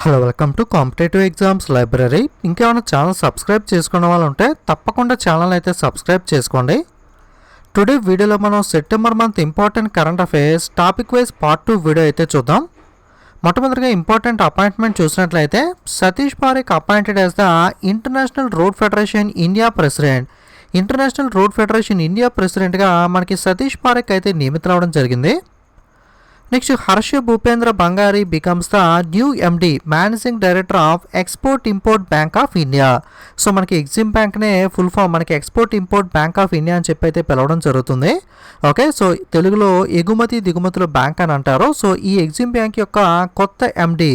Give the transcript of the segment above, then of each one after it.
Hello welcome to competitive exams library. ఇంకేమైనా channel subscribe చేసుకున్న వాళ్ళు ఉంటే తప్పకుండా ఛానల్ అయితే సబ్స్క్రైబ్ చేసుకోండి. టుడే వీడియోలో మనం September month important current affairs topic wise part 2 video అయితే చూద్దాం. మొట్టమొదటిగా ఇంపార్టెంట్ అపాయింట్మెంట్ చూసినట్లయితే Satish Parekh appointed as the international road federation India president. International road federation India ప్రెసిడెంట్గా మనకి సతీష్ పారేఖ్ అయితే నియమితులవడం జరిగింది. నెక్స్ట్ హర్ష భూపేంద్ర బంగారి becomes the new MD managing director of export import bank of India. So మనకి ఎగ్జిమ్ బ్యాంక్నే ఫుల్ ఫామ్ మనకి export import bank of India అని చెప్పి అయితే పిలవడం జరుగుతుంది. ఓకే, సో తెలుగులో ఎగుమతి దిగుమతుల బ్యాంక్ అని అంటారు. సో ఈ ఎగ్జిమ్ బ్యాంక్ యొక్క కొత్త ఎండి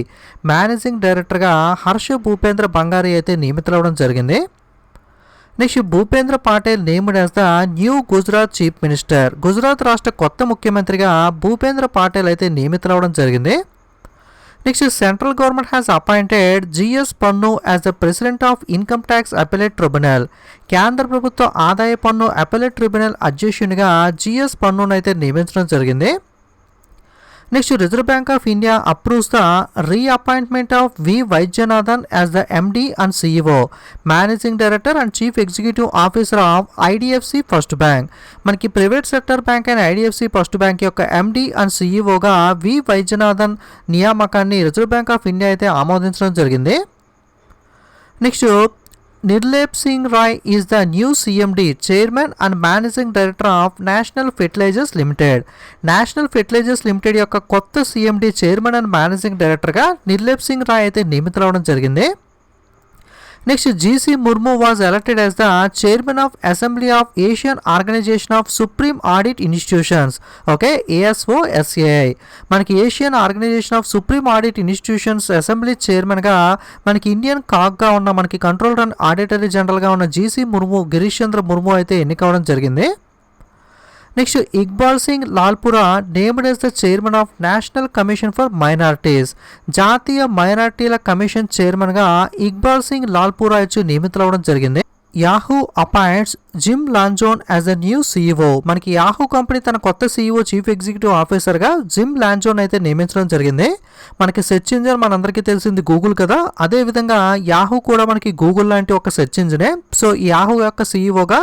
మేనేజింగ్ డైరెక్టర్గా హర్ష భూపేంద్ర బంగారి అయితే నియమితులవడం జరిగింది. Next Bhupendra Patel named as the new Gujarat chief minister. Gujarat రాష్ట్ర కొత్త ముఖ్యమంత్రిగా భూపేంద్ర పాటేల్ అయితే నియమితులవడం జరిగింది. Next central government has appointed GS Pannu as the president of income tax appellate tribunal. కేంద్ర ప్రభుత్వ ఆదాయ పన్ను అపెలేట్ ట్రిబ్యునల్ అధ్యక్షునిగా జిఎస్ పన్నును అయితే నియమించడం జరిగింది. Next Reserve bank of India approves the reappointment of V Vaidyanathan as the MD and CEO managing director and chief executive officer of IDFC First Bank. మనకి ప్రైవేట్ సెక్టర్ బ్యాంక్ అయిన IDFC First Bank యొక్క MD and సిఇఓగా వి వైద్యనాథన్ నియామకాన్ని reserve bank of India అయితే ఆమోదించడం జరిగింది. Next Nirlep Singh Rai is the new CMD chairman and managing director of national fertilizers limited. National fertilizers limited యొక్క కొత్త CMD chairman and managing డైరెక్టర్గా నిర్లేప్ సింగ్ రాయ్ అయితే నియమితులవడం జరిగింది. Next GC Murmu was elected as the chairman of assembly of Asian Organization of Supreme Audit Institutions. Okay, ASOSAI. మనకి Asian Organization of Supreme Audit Institutions assembly చైర్మన్గా మనకి Indian కాగ్గా ఉన్న మనకి కంట్రోలర్ అండ్ ఆడిటరీ జనరల్గా ఉన్న జీసీ ముర్ము గిరీష్ చంద్ర ముర్ము అయితే ఎన్నికవడం జరిగింది. Next Iqbal Singh Lalpura named as the chairman of national commission for minorities. జాతీయ మైనారిటీల కమిషన్ చైర్మన్గా ఇక్బాల్ సింగ్ లాల్పురా ఇచ్చి నియమితులవడం జరిగింది. Yahoo appoints Jim Lanzone as the new CEO. మనకి యాహూ కంపెనీ తన కొత్త సిఇఓ చీఫ్ ఎగ్జిక్యూటివ్ ఆఫీసర్గా జిమ్ లాంజోన్ అయితే నియమించడం జరిగింది. మనకి సెర్చ్ ఇంజిన్ మనందరికీ తెలిసింది గూగుల్ కదా, అదేవిధంగా యాహూ కూడా మనకి గూగుల్ లాంటి ఒక సెర్చ్ ఇంజినే. సో యాహూ యొక్క సిఇఓగా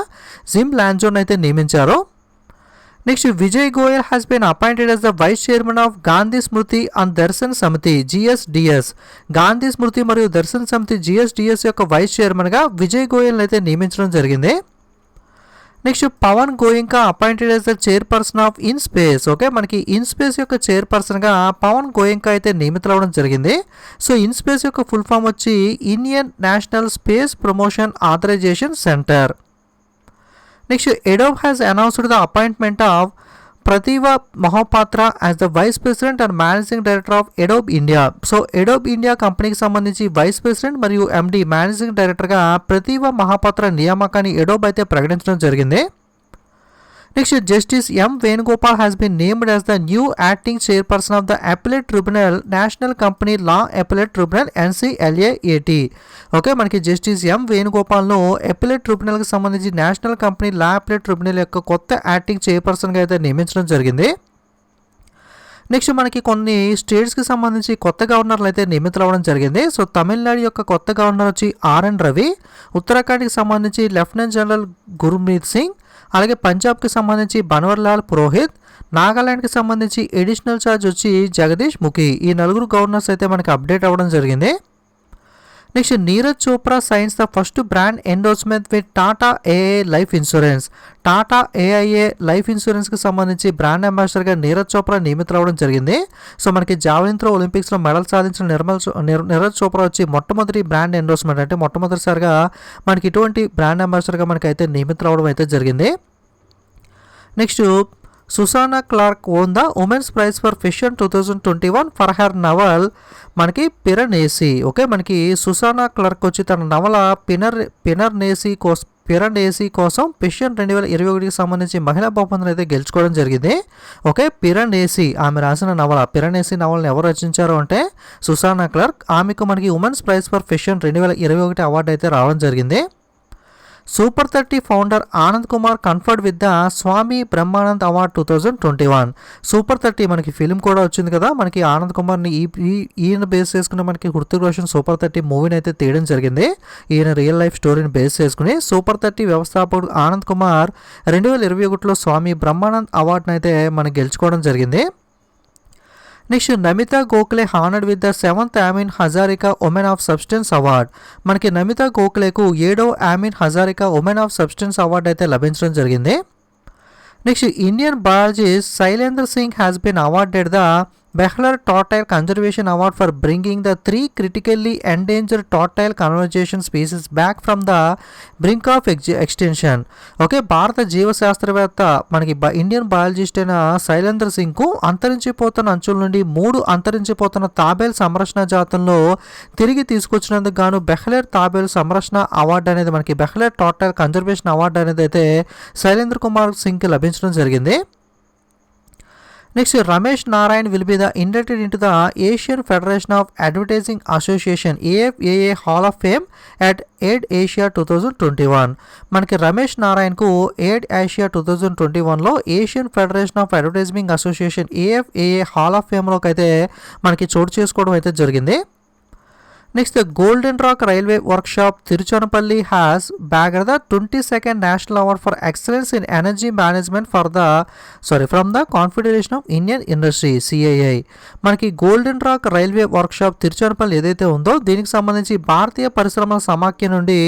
జిమ్ లాంజోన్ అయితే నియమించారు. Next Vijay Goel has been appointed as the vice chairman of Gandhi Smriti and Darshan Samiti GSDS. Gandhi స్మృతి మరియు దర్శన్ సమితి GSDS యొక్క వైస్ చైర్మన్గా విజయ్ గోయల్ అయితే నియమించడం జరిగింది. Next Pawan Goenka appointed as the chairperson of IN space. Okay, మనకి ఇన్ స్పేస్ యొక్క చైర్పర్సన్గా పవన్ గోయింకా అయితే నియమితులవడం జరిగింది. సో ఇన్ స్పేస్ యొక్క ఫుల్ ఫామ్ వచ్చి Indian national space promotion authorisation centre. Next Adobe has announced the appointment of Prathiba Mahapatra as the vice president and managing director of Adobe India. So Adobe India కంపెనీకి సంబంధించి vice president మరియు ఎండి managing డైరెక్టర్గా ప్రతిభా మహాపాత్ర నియామకాన్ని Adobe అయితే ప్రకటించడం జరిగింది. Next justice M Venugopal has been named as the new acting chairperson of the appellate tribunal national company law appellate tribunal NCLAAT. Okay, మనకి justice M వేణుగోపాల్ను అపెలేట్ ట్రిబ్యునల్కి సంబంధించి national company law appellate tribunal యొక్క కొత్త acting చైర్పర్సన్గా అయితే నియమించడం జరిగింది. నెక్స్ట్ మనకి కొన్ని స్టేట్స్కి సంబంధించి కొత్త గవర్నర్లు అయితే నియమితులవడం జరిగింది. సో తమిళనాడు యొక్క కొత్త గవర్నర్ వచ్చి RN రవి, ఉత్తరాఖండ్కి సంబంధించి లెఫ్టినెంట్ జనరల్ గుర్మీత్ సింగ్, అలాగే పంజాబ్కి సంబంధించి బన్వర్లాల్ పురోహిత్, నాగాలాండ్కి సంబంధించి ఎడిషనల్ ఛార్జ్ వచ్చి జగదీష్ ముఖి. ఈ నలుగురు గవర్నర్స్ అయితే మనకి అప్డేట్ అవ్వడం జరిగింది. Next Neeraj Chopra signs the first brand endorsement with Tata AIA life insurance. Tata AIA life ఇన్సూరెన్స్కి సంబంధించి బ్రాండ్ అంబాసిడర్గా నీరజ్ చోప్రా నియమితులవడం జరిగింది. సో మనకి జావెలిన్ త్రో ఒలింపిక్స్లో మెడల్ సాధించిన నీరజ్ చోప్రా వచ్చి మొట్టమొదటి బ్రాండ్ ఎండోర్స్మెంట్ అంటే మొట్టమొదటిసారిగా మనకి ఇటువంటి బ్రాండ్ అంబాసిడర్గా మనకి అయితే నియమితులవడం అయితే జరిగింది. Next Susanna Clarke won the women's prize for fiction 2021 for her novel మనకి పిరనేసి. ఓకే, మనకి సుసానా క్లార్క్ వచ్చి తన నవల పిరనేసి కోసం ఫిషన్ 2021కి సంబంధించి మహిళా బహుమతిని అయితే గెలుచుకోవడం జరిగింది. ఓకే, పిరనేసి ఆమె రాసిన నవల. పిరనేసి నవల్ని ఎవరు రచించారు అంటే సుసానా క్లార్క్. ఆమెకు మనకి women's prize for fiction 2021 award అయితే రావడం జరిగింది. Super 30 founder Anand Kumar conferred with the Swami Brahmanand award 2021. Super 30 మనకి ఫిలిం కూడా వచ్చింది కదా, మనకి ఆనంద్ కుమార్ని ఈయన బేస్ చేసుకుని మనకి హృతిక్ రోషన్ సూపర్ 30 మూవీని అయితే తీయడం జరిగింది. ఈయన రియల్ లైఫ్ స్టోరీని బేస్ చేసుకుని సూపర్ 30 వ్యవస్థాపకుడు ఆనంద్ కుమార్ 2021లో స్వామి బ్రహ్మానంద్ అవార్డును అయితే మనకి గెలుచుకోవడం జరిగింది. Next Namita Gokhale honoured with the 7th Ameen Hazarika women of substance award. మనకి నమితా గోఖలేకు 7వ Ameen Hazarika women of substance award అయితే లభించడం జరిగింది. Next Indian biologist Shailendra Singh has been awarded the Behler turtle conservation award for bringing the 3 critically endangered tortoise conservation species back from the brink of extinction. Okay, భారత జీవశాస్త్రవేత్త మనకి Indian biologist అయిన శైలేంద్ర సింగ్కు అంతరించిపోతున్న అంచుల నుండి 3 అంతరించిపోతున్న తాబేల్ సంరక్షణ జాతుల్లో తిరిగి తీసుకొచ్చినందుకు గాను బెహ్లర్ తాబేల్ సంరక్షణ అవార్డు అనేది మనకి బెహ్లర్ టార్టైల్ కన్జర్వేషన్ అవార్డు అనేది అయితే శైలేంద్ర కుమార్ సింగ్కి లభించడం జరిగింది. Next Ramesh Narayan will be the inducted into the Asian federation of advertising association AFAA hall of fame at ad Asia 2021. మనకి రమేష్ నారాయణ్కు ఎయిడ్ ఏషియా 2021లో Asian federation of advertising association AFAA hall of ఫేమ్లోకి అయితే మనకి చోటు చేసుకోవడం అయితే జరిగింది. Next golden rock railway workshop Tiruchirappalli has bagged the 22nd national award for excellence in energy management from the confederation of Indian industry CII. మనకి golden rock railway workshop తిరుచనపల్లి ఏదైతే ఉందో దీనికి సంబంధించి భారతీయ పరిశ్రమల సమాఖ్య నుండి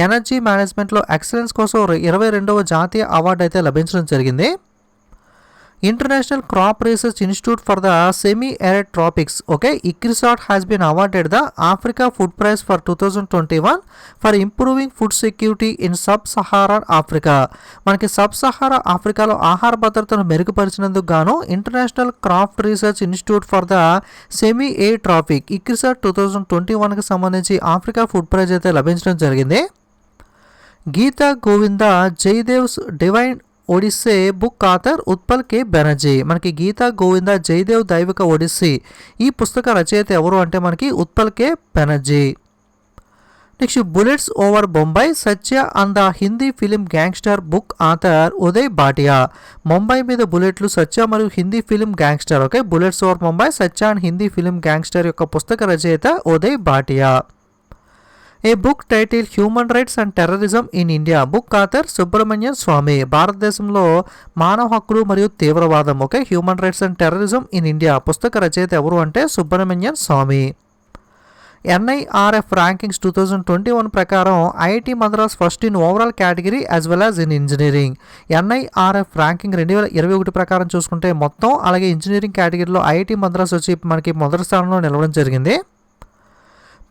ఎనర్జీ మేనేజ్మెంట్లో ఎక్సలెన్స్ కోసం 22వ జాతీయ అవార్డు అయితే లభించడం జరిగింది. International crop research institute for the semi arid tropics okay ICRISAT has been awarded the Africa food prize for 2021 for improving food security in sub Sahara Africa. మనకి సబ్ సహారా ఆఫ్రికాలో ఆహార భద్రతను మెరుగుపరిచినందుకు గాను international crop research institute for the semi arid tropic ICRISAT 2021కి సంబంధించి Africa food prize అయితే లభించడం జరిగింది. Gita Govinda Jayadev's divine odyssey book author Utpal K Banerjee. మనకి గీతా గోవింద జయదేవ్ దైవిక ఒడిస్సీ ఈ పుస్తక రచయిత ఎవరు అంటే మనకి Utpal K Banerjee. Next bullets over Bombay Satya and the Hindi film gangster book author Uday Bhatia. Mumbai మీద బుల్లెట్లు సత్య మరియు Hindi film gangster okay bullets over Mumbai Satya and Hindi film gangster యొక్క పుస్తక రచయిత Uday Bhatia. A book title human rights and terrorism in India book author Subramanian Swamy. భారతదేశంలో మానవ హక్కులు మరియు తీవ్రవాదం okay human rights and terrorism in India పుస్తక రచయిత ఎవరు అంటే సుబ్రహ్మణ్యన్ స్వామి. NIRF ర్యాంకింగ్స్ 2021 ప్రకారం IIT Madras first in overall category as well as in engineering. NIRF ranking 2021 ప్రకారం చూసుకుంటే మొత్తం అలాగే ఇంజనీరింగ్ కేటగిరీలో IIT మద్రాస్ వచ్చి మనకి మొదటి స్థానంలో నిలవడం జరిగింది.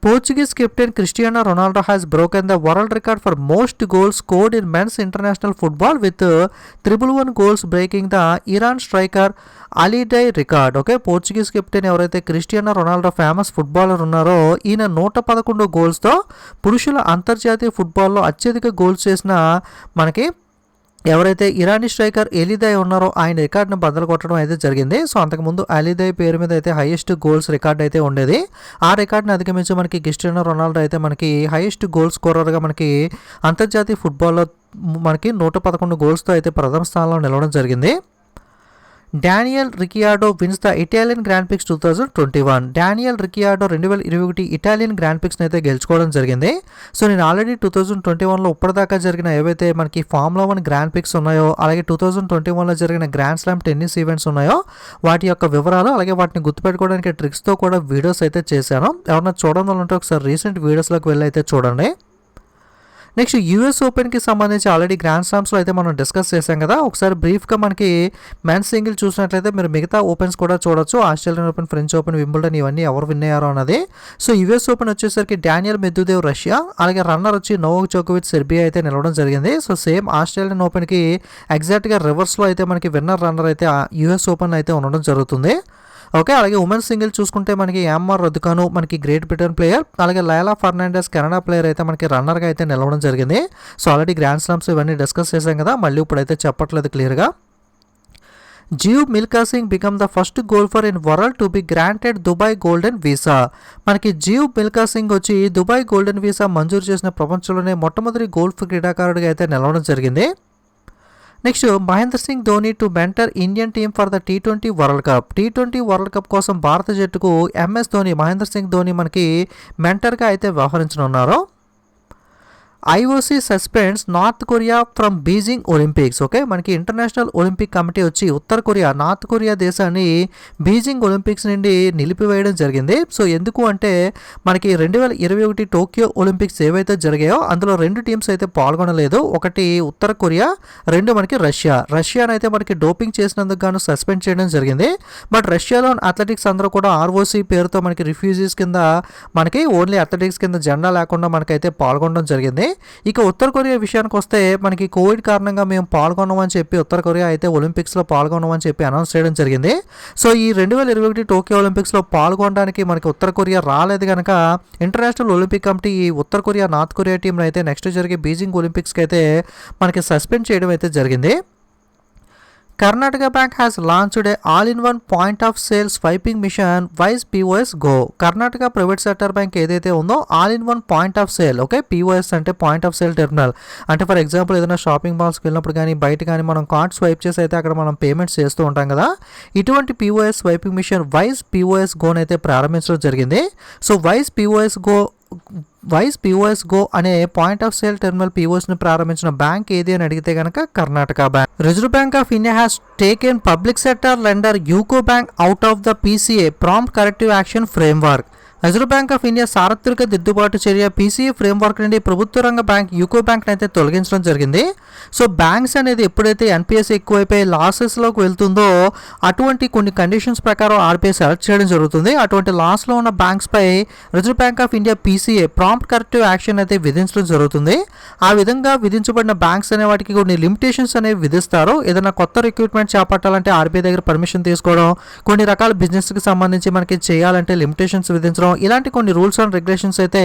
Portuguese captain Cristiano Ronaldo has broken the world record for most goals scored in men's international football with 111 goals, breaking the Iran striker Ali Daei record okay Portuguese captain ఎవరైతే క్రిస్టియానో రొనాల్డో ఫేమస్ ఫుట్బాలర్ ఉన్నారో ఈయన 111 గోల్స్తో పురుషుల అంతర్జాతీయ ఫుట్బాల్లో అత్యధిక goals చేసిన మనకి ఎవరైతే Irani striker ఎలిదై ఉన్నారో ఆయన రికార్డును బద్దలు కొట్టడం అయితే జరిగింది. సో అంతకుముందు అలీదై పేరు మీద అయితే హైయెస్ట్ గోల్స్ రికార్డ్ అయితే ఉండేది. ఆ రికార్డుని అధిగమించి మనకి క్రిస్టియానో రొనాల్డో అయితే మనకి హైయెస్ట్ గోల్ స్కోరర్గా మనకి అంతర్జాతీయ ఫుట్బాల్లో మనకి 111 గోల్స్తో అయితే ప్రథమ స్థానంలో నిలవడం జరిగింది. Daniel Ricciardo wins the Italian grand prix 2021. Daniel Ricciardo 2021 Italian grand పిక్స్ని అయితే గెలుచుకోవడం జరిగింది. సో నేను ఆల్రెడీ 2021లో ఇప్పటిదాకా జరిగిన ఏవైతే మనకి ఫార్ములా 1 గ్రాండ్ పిక్స్ ఉన్నాయో అలాగే 2021లో జరిగిన గ్రాండ్ స్లామ్ టెన్నిస్ ఈవెంట్స్ ఉన్నాయో వాటి యొక్క వివరాలు అలాగే వాటిని గుర్తుపెట్టుకోవడానికి ట్రిక్స్తో కూడా వీడియోస్ అయితే చేశాను. ఎవరైనా చూడాలంటే ఒకసారి రీసెంట్ వీడియోస్లోకి వెళ్ళి అయితే చూడండి. నెక్స్ట్ US ఓపెన్కి సంబంధించి ఆల్రెడీ గ్రాండ్ స్లామ్స్లో అయితే మనం డిస్కస్ చేసాం కదా, ఒకసారి బ్రీఫ్గా మనకి మెన్స్ సింగిల్ చూసినట్లయితే మీరు మిగతా ఓపెన్స్ కూడా చూడొచ్చు. Australian open, French open, Wimbledon ఇవన్నీ ఎవరు విన్ అయ్యారో అన్నది. సో US ఓపెన్ వచ్చేసరికి డానియల్ మెద్వెదేవ్ రష్యా అలాగే రన్నర్ వచ్చి నోవాక్ జోకోవిచ్ సెర్బియా అయితే నిలవడం జరిగింది. సో సేమ్ ఆస్ట్రేలియన్ ఓపెన్కి ఎగ్జాక్ట్గా రివర్స్లో అయితే మనకి విన్నర్ రన్నర్ అయితే US ఓపెన్ అయితే ఉండడం జరుగుతుంది. ఓకే అలాగే ఉమెన్స్ సింగిల్ చూసుకుంటే మనకి యామ్మర్ రదుకాను మనకి గ్రేట్ బ్రిటన్ ప్లేయర్ అలాగే లైలా ఫర్నాండెస్ కెనడా ప్లేయర్ అయితే మనకి రన్నర్గా అయితే నిలవడం జరిగింది. సో ఆల్రెడీ గ్రాండ్ స్లామ్స్ ఇవన్నీ డిస్కస్ చేశాం కదా, మళ్ళీ ఇప్పుడైతే చెప్పట్లేదు క్లియర్గా. Jeev Milkha Singh become the first golfer in world to be granted Dubai golden visa. మనకి జీవ్ మిల్కా సింగ్ వచ్చి దుబాయ్ గోల్డెన్ వీసా మంజూరు చేసిన ప్రపంచంలోనే మొట్టమొదటి గోల్ఫ్ క్రీడాకారుడిగా అయితే నిలవడం జరిగింది. Next Mahendra Singh Dhoni to mentor Indian team for the T20 world cup. T20 world cup కోసం భారత జట్టుకు మహేంద్ర సింగ్ ధోని మనకి మెంటర్గా అయితే వ్యవహరించనున్నారు. IOC suspends North Korea from Beijing Olympics. Okay, మనకి ఇంటర్నేషనల్ ఒలింపిక్ కమిటీ వచ్చి నార్త్ కొరియా దేశాన్ని బీజింగ్ ఒలింపిక్స్ నుండి నిలిపివేయడం జరిగింది. సో ఎందుకు అంటే మనకి 2021 టోక్యో ఒలింపిక్స్ ఏవైతే జరిగాయో అందులో 2 టీమ్స్ అయితే పాల్గొనలేదు. ఒకటి ఉత్తర కొరియా, 2 మనకి రష్యానైతే మనకి డోపింగ్ చేసినందుకు గాను సస్పెండ్ చేయడం జరిగింది. బట్ రష్యాలో అథ్లెటిక్స్ అందరూ కూడా ఆర్ఓసీ పేరుతో మనకి రిఫ్యూజీస్ కింద మనకి ఓన్లీ అథ్లెటిక్స్ కింద జెండా లేకుండా మనకైతే పాల్గొనడం జరిగింది. ఇక ఉత్తర కొరియా విషయానికి వస్తే మనకి కోవిడ్ కారణంగా మేము పాల్గొన్నామని చెప్పి ఉత్తర కొరియా అయితే ఒలింపిక్స్లో పాల్గొన్నామని చెప్పి అనౌన్స్ చేయడం జరిగింది. సో ఈ 2021 టోక్యో ఒలింపిక్స్లో పాల్గొనడానికి మనకి ఉత్తర కొరియా రాలేదు కనుక ఇంటర్నేషనల్ ఒలింపిక్ కమిటీ ఈ ఉత్తర కొరియా నార్త్ కొరియా టీంని అయితే నెక్స్ట్ జరిగే బీజింగ్ ఒలింపిక్స్కి అయితే మనకి సస్పెండ్ చేయడం అయితే జరిగింది. Karnataka bank has launched a all in one point of sale swiping machine Wise POS go. Karnataka private sector bank ఏదైతే ఉందో all in one point of sale, okay, POS అంటే పాయింట్ ఆఫ్ సేల్ టెర్మినల్. అంటే ఫర్ ఎగ్జాంపుల్ ఏదైనా షాపింగ్ మాల్స్కి వెళ్ళినప్పుడు కానీ బయట కానీ మనం కార్డ్ స్వైప్ చేసి అయితే అక్కడ మనం పేమెంట్స్ చేస్తూ ఉంటాం కదా, ఇటువంటి POS swiping machine Wise POS గోని అయితే ప్రారంభించడం జరిగింది. సో వైస్ POS గో అనే పాయింట్ ఆఫ్ సేల్ టెర్మినల్ POSని ప్రారంభించిన బ్యాంక్ ఏది అని అడిగితే కనుక Karnataka bank. Reserve bank of India has taken public sector lender UCO bank out of the PCA prompt corrective action framework. Reserve bank of India సార్వత్రిక దిద్దుబాటు చర్య PCA ఫ్రేమ్వర్క్ నుండి ప్రభుత్వ రంగ బ్యాంక్ యూకో బ్యాంక్ అయితే తొలగించడం జరిగింది. సో బ్యాంక్స్ అనేది ఎప్పుడైతే NPS ఎక్కువైపోయి లాసెస్లోకి వెళ్తుందో అటువంటి కొన్ని కండిషన్స్ ప్రకారం RBI సెలెక్ట్ చేయడం జరుగుతుంది. అటువంటి లాస్లో ఉన్న బ్యాంక్స్పై reserve bank of India PCA prompt corrective action అయితే విధించడం జరుగుతుంది. ఆ విధంగా విధించబడిన బ్యాంక్స్ అనే వాటికి కొన్ని లిమిటేషన్స్ అనేవి విధిస్తారు. ఏదైనా కొత్త రిక్రూట్మెంట్ చేపట్టాలంటే RBI దగ్గర పర్మిషన్ తీసుకోవడం, కొన్ని రకాల బిజినెస్కి సంబంధించి మనకి చేయాలంటే లిమిటేషన్స్ విధించడం, ఇలాంటి కొన్ని రూల్స్ అండ్ రెగ్యులేషన్స్ అయితే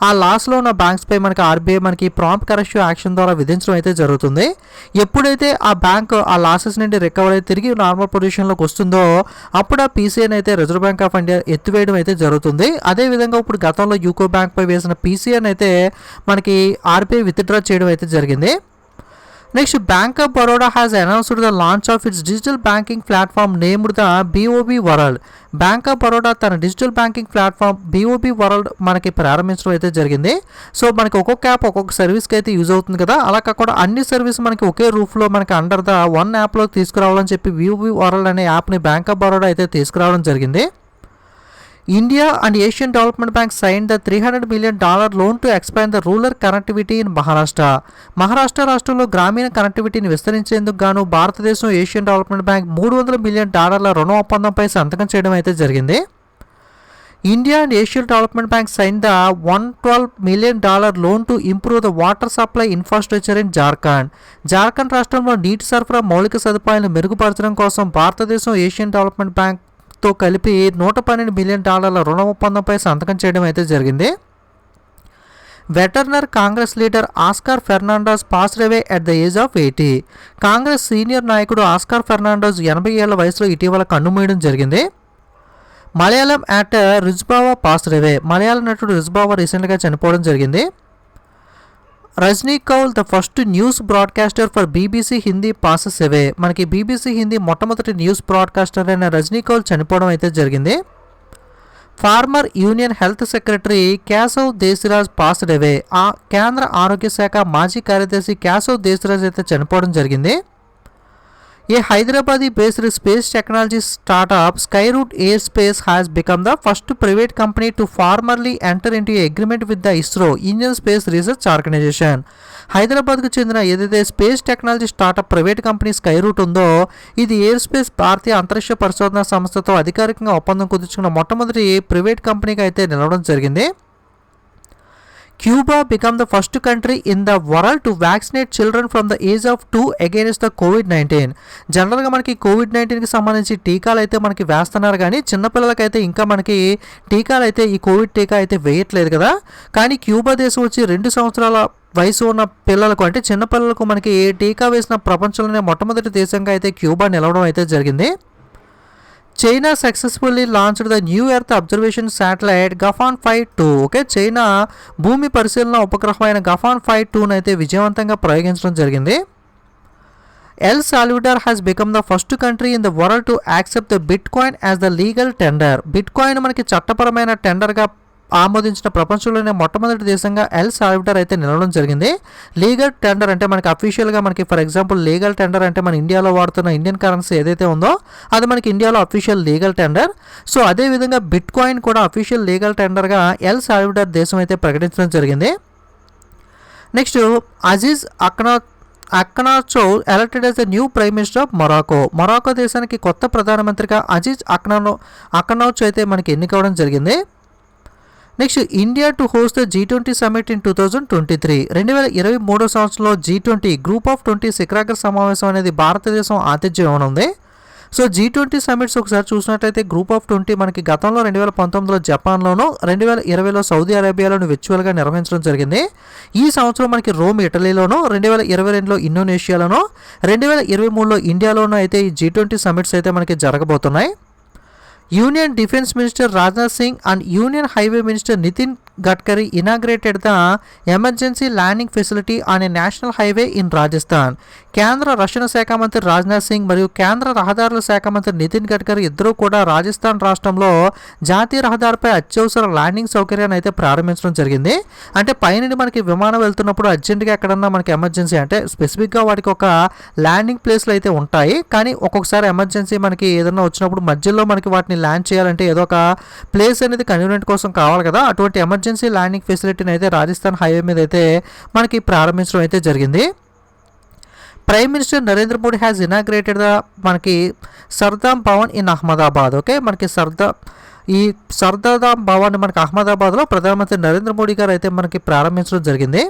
ఆ లాస్లో ఉన్న బ్యాంక్స్ పై మనకి RBI మనకి ప్రాంప్ట్ కరెక్టివ్ యాక్షన్ ద్వారా విధించడం అయితే జరుగుతుంది. ఎప్పుడైతే ఆ బ్యాంక్ ఆ లాసెస్ నుండి రికవర్ అయి తిరిగి నార్మల్ పొజిషన్లోకి వస్తుందో అప్పుడు ఆ PCAని అయితే రిజర్వ్ బ్యాంక్ ఆఫ్ ఇండియా ఎత్తివేయడం అయితే జరుగుతుంది. అదేవిధంగా ఇప్పుడు గతంలో యూకో బ్యాంక్ పై వేసిన PCAని అయితే మనకి RBI విత్డ్రా చేయడం అయితే జరిగింది. Next bank of Baroda has announced the launch of its digital banking platform named the BOB world. Bank of Baroda తన digital banking platform BOB world మనకి ప్రారంభించడం అయితే జరిగింది. సో మనకి ఒక్కొక్క యాప్ ఒక్కొక్క సర్వీస్కి అయితే యూజ్ అవుతుంది కదా, అలా కాకుండా అన్ని సర్వీస్ మనకి ఒకే రూఫ్లో మనకి అండర్ ద వన్ యాప్లో తీసుకురావాలని చెప్పి BOB వరల్డ్ అనే యాప్ని బ్యాంక్ ఆఫ్ బరోడా అయితే తీసుకురావడం జరిగింది. India and Asian Development Bank signed the $300 million loan to expand the rural connectivity in Maharashtra. Maharashtra రాష్ట్రంలో గ్రామీణ కనెక్టివిటీని విస్తరించేందుకు గాను భారతదేశం ఏషియన్ డెవలప్మెంట్ బ్యాంక్ $300 మిలియన్ రుణ ఒప్పందంపై సంతకం చేయడం అయితే జరిగింది. India and Asian Development Bank signed the $112 million loan to improve the water supply infrastructure in Jharkhand. Jharkhand రాష్ట్రంలో నీటి సరఫరా మౌలిక సదుపాయాలను మెరుగుపరచడం కోసం భారతదేశం ఏషియన్ డెవలప్మెంట్ బ్యాంక్ తో కలిపి $112 మిలియన్ రుణ ఒప్పందంపై సంతకం చేయడం అయితే జరిగింది. Veteran Congress leader Oscar Fernandes passed away at the age of 80. Congress senior నాయకుడు ఆస్కార్ ఫెర్నాండోస్ 80 ఏళ్ల వయసులో ఇటీవల కన్నుమూయడం జరిగింది. Malayalam actor Rizabawa passed away. మలయాళ నటుడు రుజ్బావా రీసెంట్గా చనిపోవడం జరిగింది. Rajni Kaul the first news broadcaster for BBC Hindi passes away. మనకి BBC హిందీ మొట్టమొదటి న్యూస్ బ్రాడ్కాస్టర్ అయిన రజనీ కౌల్ చనిపోవడం అయితే జరిగింది. Former union health secretary Keshav Desiraju passed away. ఆ కేంద్ర ఆరోగ్య శాఖ మాజీ కార్యదర్శి కేశవ్ దేశరాజ్ అయితే చనిపోవడం జరిగింది. A Hyderabad-based space technology startup Skyroot Airspace has become the first private company to formally enter into an agreement with the ISRO Indian Space Research Organization. హైదరాబాద్కు చెందిన ఏదైతే space technology startup private company Skyroot ఉందో ఇది air space భారతీయ అంతరిక్ష పరిశోధన సంస్థతో అధికారికంగా ఒప్పందం కుదుర్చుకున్న మొట్టమొదటి ప్రైవేట్ కంపెనీగా అయితే నిలవడం జరిగింది. Cuba became the first country in the world to vaccinate children from the age of 2 against the COVID-19. జనరల్గా మనకి COVID-19కి సంబంధించి టీకాలు అయితే మనకి వేస్తున్నారు కానీ చిన్నపిల్లలకైతే ఇంకా మనకి టీకాలు అయితే ఈ కోవిడ్ టీకా అయితే వేయట్లేదు కదా. కానీ క్యూబా దేశం వచ్చి 2 సంవత్సరాల వయసు ఉన్న పిల్లలకు అంటే చిన్నపిల్లలకు మనకి టీకా వేసిన ప్రపంచంలోనే మొట్టమొదటి దేశంగా అయితే క్యూబా నిలవడం అయితే జరిగింది. China successfully launched the new earth observation satellite Gaofen 5-2. Okay, China భూమి పరిశీలన ఉపగ్రహమైన గఫాన్ 5-2 అయితే విజయవంతంగా ప్రయోగించడం జరిగింది. El Salvador has become the first country in the world to accept the Bitcoin as the legal tender. Bitcoin మనకి చట్టపరమైన టెండర్గా ఆమోదించిన ప్రపంచంలోనే మొట్టమొదటి దేశంగా ఎల్ సాల్వడార్ అయితే నిలవడం జరిగింది. లీగల్ టెండర్ అంటే మనకి అఫీషియల్గా మనకి ఫర్ ఎగ్జాంపుల్ లీగల్ టెండర్ అంటే మన ఇండియాలో వాడుతున్న ఇండియన్ కరెన్సీ ఏదైతే ఉందో అది మనకి ఇండియాలో అఫీషియల్ లీగల్ టెండర్. సో అదేవిధంగా బిట్కాయిన్ కూడా అఫీషియల్ లీగల్ టెండర్గా ఎల్ సాల్వడార్ దేశం అయితే ప్రకటించడం జరిగింది. Next Aziz Akhannouch elected as the new prime minister of Morocco. Morocco దేశానికి కొత్త ప్రధానమంత్రిగా అజీజ్ అక్నాచో అయితే మనకి ఎన్నికవడం జరిగింది. Next India to host the G20 summit in 2023. 2023 సంవత్సరంలో G20 గ్రూప్ ఆఫ్ 20 శిఖరాగ్ర సమావేశం అనేది భారతదేశం ఆతిథ్యం ఇవ్వనుంది. సో G20 సమిట్స్ ఒకసారి చూసినట్లయితే గ్రూప్ ఆఫ్ 20 మనకి గతంలో 2019లో జపాన్లోను 2020లో సౌదీ అరేబియాలోను విర్చువల్గా నిర్వహించడం జరిగింది. ఈ సంవత్సరం మనకి రోమ్ ఇటలీలోను 2022లో ఇండోనేషియాలోను 2023లో ఇండియాలోనూ అయితే ఈ G20 సమిట్స్ అయితే మనకి జరగబోతున్నాయి. Union defence minister Rajnath Singh and union highway minister Nitin Gadkari inaugurated the emergency landing facility on a national highway in Rajasthan. కేంద్ర రక్షణ శాఖ మంత్రి రాజ్నాథ్ సింగ్ మరియు కేంద్ర రహదారుల శాఖ మంత్రి నితిన్ గడ్కరీ ఇద్దరూ కూడా రాజస్థాన్ రాష్ట్రంలో జాతీయ రహదారిపై అత్యవసర ల్యాండింగ్ సౌకర్యాన్ని అయితే ప్రారంభించడం జరిగింది. అంటే పైనుండి మనకి విమానం వెళ్తున్నప్పుడు అర్జెంటుగా ఎక్కడన్నా మనకి ఎమర్జెన్సీ అంటే స్పెసిఫిక్గా వాటికి ఒక ల్యాండింగ్ ప్లేస్లు అయితే ఉంటాయి. కానీ ఒక్కొక్కసారి ఎమర్జెన్సీ మనకి ఏదైనా వచ్చినప్పుడు మధ్యలో మనకి వాటిని ల్యాండ్ చేయాలంటే ఏదో ఒక ప్లేస్ అనేది కన్వీనియంట్ కోసం కావాలి కదా, అటువంటి ఎమర్జెన్సీ ల్యాండింగ్ ఫెసిలిటీని అయితే రాజస్థాన్ హైవే మీద అయితే మనకి ప్రారంభించడం అయితే జరిగింది. Prime minister Narendra Modi has inaugurated the మనకి సర్దాం భవన్ ఇన్ అహ్మదాబాద్. ఓకే, మనకి సర్దాం భవన్ మనకి అహ్మదాబాద్లో ప్రధానమంత్రి నరేంద్ర మోడీ గారు అయితే మనకి ప్రారంభించడం జరిగింది.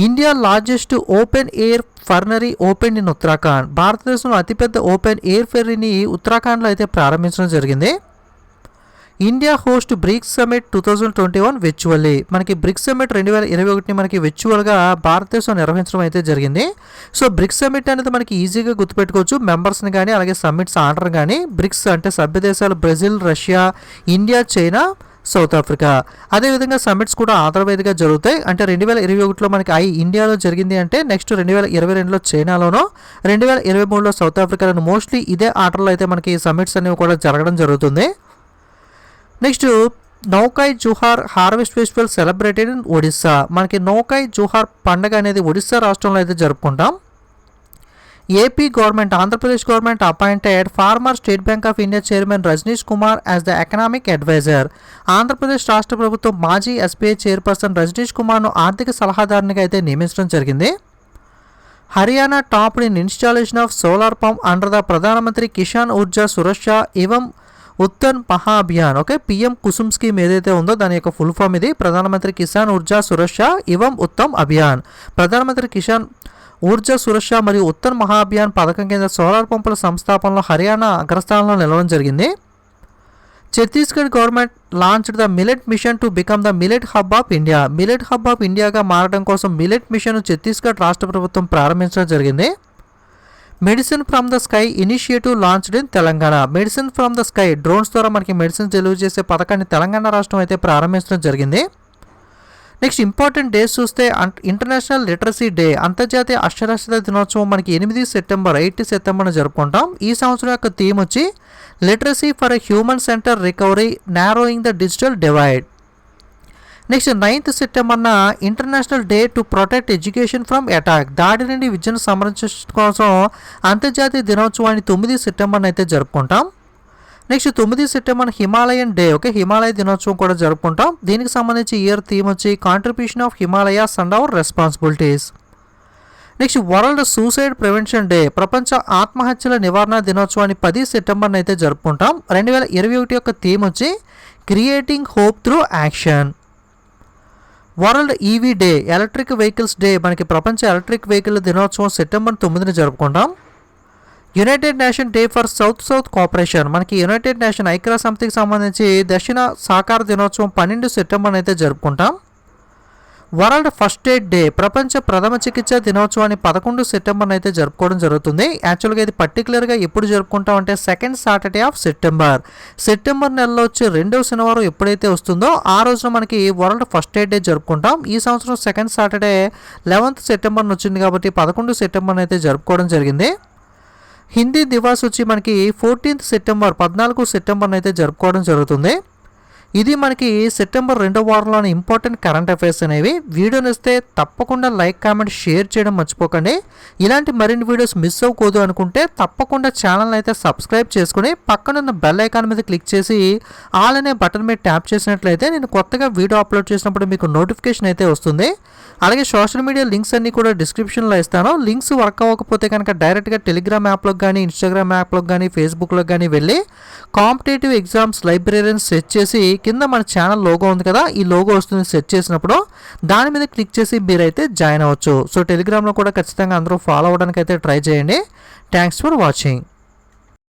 India largest open air fernery open in Uttarakhand. భారతదేశంలో అతిపెద్ద ఓపెన్ ఎయిర్ ఫెర్రీని ఉత్తరాఖండ్లో అయితే ప్రారంభించడం జరిగింది. India host BRICS summit 2021 virtually. మనకి బ్రిక్స్ సమిట్ 2021ని మనకి విర్చువల్గా భారతదేశం నిర్వహించడం అయితే జరిగింది. సో బ్రిక్స్ సమిట్ అనేది మనకి ఈజీగా గుర్తుపెట్టుకోవచ్చు, మెంబర్స్ని కానీ అలాగే సమిట్స్ ఆర్డర్ కానీ. బ్రిక్స్ అంటే సభ్య దేశాలు Brazil, Russia, India, China, south Africa. అదేవిధంగా సమిట్స్ కూడా ఆంధ్రవేదిగా జరుగుతాయి. అంటే 2021లో మనకి ఇండియాలో జరిగింది అంటే నెక్స్ట్ 2022లో చైనాలోనో 2023లో సౌత్ ఆఫ్రికాలోనూ మోస్ట్లీ ఇదే ఆర్డర్లో అయితే మనకి సమిట్స్ అనేవి కూడా జరగడం జరుగుతుంది. Next నౌకాయ్ Zuhr harvest festival celebrated in Odisha. మనకి నౌకాయ్ జుహార్ పండుగ అనేది ఒడిస్సా రాష్ట్రంలో అయితే జరుపుకుంటాం. AP government Andhra Pradesh government appointed farmer state bank of India chairman Rajneesh Kumar as the economic adviser. Andhra Pradesh రాష్ట్ర ప్రభుత్వం మాజీ ఎస్బీఐ చైర్పర్సన్ రజనీష్ కుమార్ను ఆర్థిక సలహాదారునిగా అయితే నియమించడం జరిగింది. Haryana topped in installation of solar pump under the ప్రధానమంత్రి కిసాన్ ఊర్జా సురక్ష ఏవం ఉత్తన్ మహా Abhiyan. Okay, PM Kusum scheme ఏదైతే ఉందో దాని యొక్క ఫుల్ ఫామ్ ఇది ప్రధానమంత్రి కిసాన్ ఊర్జా సురక్ష ఏవం ఉత్తమ్ అభియాన్. ప్రధానమంత్రి కిసాన్ ఊర్జా సురక్ష మరియు ఉత్తన్ మహా అభియాన్ పథకం కింద సోలార్ పంపుల సంస్థాపనలో హర్యానా అగ్రస్థానంలో నిలవడం జరిగింది. Chhattisgarh government launched the millet mission to become the millet hub of India. Millet hub of ఇండియాగా మారడం కోసం మిలెట్ మిషన్ ఛత్తీస్గఢ్ రాష్ట్ర ప్రభుత్వం ప్రారంభించడం జరిగింది. Medicine from the sky initiative launched in Telangana. Medicine from the sky drones ద్వారా మనకి మెడిసిన్స్ డెలివరీ చేసే పథకాన్ని తెలంగాణ రాష్ట్రం అయితే ప్రారంభించడం జరిగింది. నెక్స్ట్ ఇంపార్టెంట్ డేస్ చూస్తే ఇంటర్నేషనల్ లిటరసీ డే అంతర్జాతీయ అక్షరాస్యత దినోత్సవం మనకి 8 సెప్టెంబర్న జరుపుకుంటాం. ఈ సంవత్సరం యొక్క థీమ్ వచ్చి literacy for a human centre recovery narrowing the digital divide. Next 9th సెప్టెంబర్న international day to protect education from attack. దాడి నుండి విద్యను సంరక్షించడం కోసం అంతర్జాతీయ దినోత్సవాన్ని 9 సెప్టెంబర్న అయితే జరుపుకుంటాం. Next 9 September Himalayan day. Okay, Himalaya దినోత్సవం కూడా జరుపుకుంటాం. దీనికి సంబంధించి ఇయర్ థీమ్ వచ్చి contribution of Himalayas and hour responsibilities. Next world suicide prevention day. ప్రపంచ ఆత్మహత్యల నివారణ దినోత్సవాన్ని 10 సెప్టెంబర్న అయితే జరుపుకుంటాం. 2021 యొక్క థీమ్ వచ్చి creating hope through action. World EV day electric vehicles day. మనకి ప్రపంచ ఎలక్ట్రిక్ వెహికల్ దినోత్సవం సెప్టెంబర్ 9న జరుపుకుంటాం. United nation day for south cooperation. మనకి యునైటెడ్ నేషన్ ఐక్యరాజ్య సమితికి సంబంధించి దక్షిణ సహకార దినోత్సవం 12 సెప్టెంబర్న అయితే జరుపుకుంటాం. వరల్డ్ ఫస్ట్ ఎయిడ్ డే ప్రపంచ ప్రథమ చికిత్స దినోత్సవాన్ని 11 సెప్టెంబర్ అయితే జరుపుకోవడం జరుగుతుంది. యాక్చువల్గా ఇది పర్టికులర్గా ఎప్పుడు జరుపుకుంటాం అంటే సెకండ్ సాటర్డే ఆఫ్ సెప్టెంబర్ నెలలో వచ్చే రెండవ శనివారం ఎప్పుడైతే వస్తుందో ఆ రోజున మనకి వరల్డ్ ఫస్ట్ ఎయిడ్ డే జరుపుకుంటాం. ఈ సంవత్సరం సెకండ్ సాటర్డే 11th సెప్టెంబర్ వచ్చింది కాబట్టి 11 సెప్టెంబర్ అయితే జరుపుకోవడం జరిగింది. హిందీ దివాస్ వచ్చి మనకి 14th సెప్టెంబర్ 14 సెప్టెంబర్ అయితే జరుపుకోవడం జరుగుతుంది. ఇది మనకి సెప్టెంబర్ 2వ వారంలోని ఇంపార్టెంట్ కరెంట్ అఫైర్స్ అనేవి. వీడియోని ఇస్తే తప్పకుండా లైక్ కామెంట్ షేర్ చేయడం మర్చిపోకండి. ఇలాంటి మరిన్ని వీడియోస్ మిస్ అవ్వకూడదు అనుకుంటే తప్పకుండా ఛానల్ అయితే సబ్స్క్రైబ్ చేసుకుని పక్కనున్న బెల్ ఐకాన్ మీద క్లిక్ చేసి ఆల్ అనే బటన్ మీద ట్యాప్ చేసినట్లయితే నేను కొత్తగా వీడియో అప్లోడ్ చేసినప్పుడు మీకు నోటిఫికేషన్ అయితే వస్తుంది. అలాగే సోషల్ మీడియా లింక్స్ అన్నీ కూడా డిస్క్రిప్షన్లో ఇస్తాను. లింక్స్ వర్క్ అవ్వకపోతే కనుక డైరెక్ట్గా టెలిగ్రామ్ యాప్లోకి కానీ ఇన్స్టాగ్రామ్ యాప్లోకి కానీ ఫేస్బుక్లోకి కానీ వెళ్ళి కాంపిటేటివ్ ఎగ్జామ్స్ లైబ్రరీని సెర్చ్ చేసి కింద మన ఛానల్ లోగో ఉంది కదా, ఈ లోగో వస్తుంది. సెర్చ్ చేసినప్పుడు దాని మీద క్లిక్ చేసి మీరైతే జాయిన్ అవ్వచ్చు. సో టెలిగ్రామ్లో కూడా ఖచ్చితంగా అందరూ ఫాలో అవ్వడానికి అయితే ట్రై చేయండి. Thanks for watching.